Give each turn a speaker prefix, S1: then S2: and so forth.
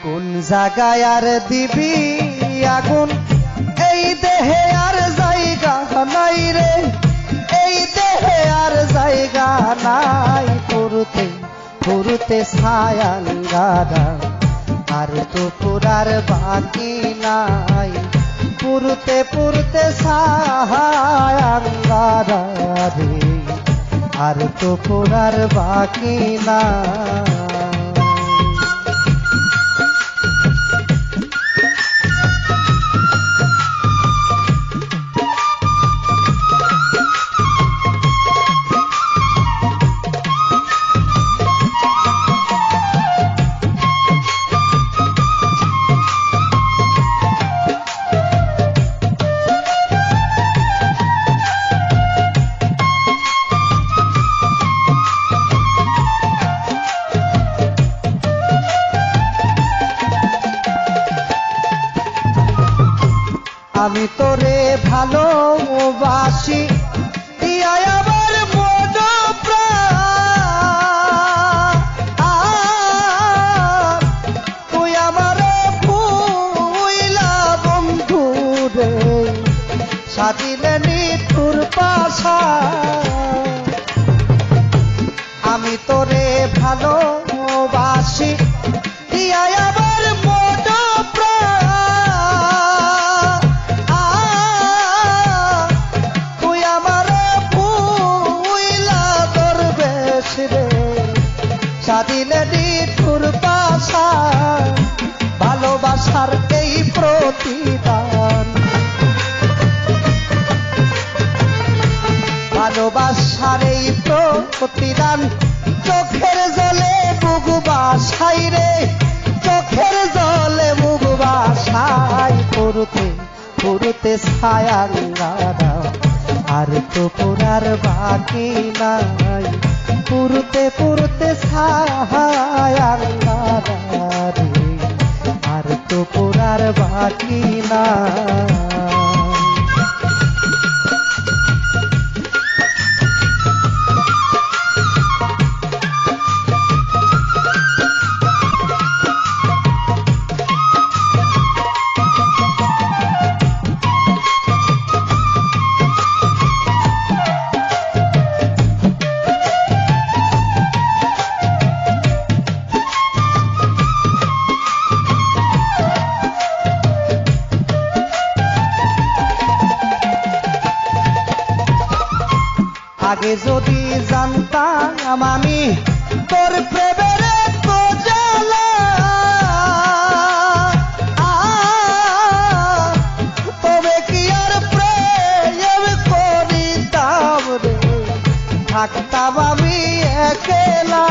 S1: কোন জায়গায় আর দিবি আগুন, এই দেহে আর জায়গা নাই রে, এই দেহে আর জায়গা নাই। পুরুতে পুরুতে ছায়াঙ্গারা আর তো পুরার বাকি নাই। পুরুতে পুরুতে ছায়াঙ্গারা রে আর তো পুরার বাকি নাই। আমি তোরে ভালোবাসি দিয়া আমার মন প্রাণ, তুই আমার ভুইলা বন্ধু রে সাজিলে নিঠুর পাশা। আমি তোরে ভালোবাসি দিয়া আমার মন প্রাণ, তুই আমার ভুইলা দরবেশ রে সাজিলে নিঠুর পাশা। ভালোবাসার এই প্রতিদান, ভালোবাসার এই প্রতিদান চোখের জলে মুখ বাসাই রে, চোখের জলে মুখ বাসাই। পুরুতে পুরুতে ছায়াঙ্গারা আর তো পুরার বাকি নাই। পুরুতে পুরুতে ছায়াঙ্গারা রে আর তো পুরার বাকি নাই। আগে যদি জানতাম আমি তোর প্রেমের তো জ্বালা, তবে কি আর প্রেম করিতাম রে, থাকতাম আমি একলা।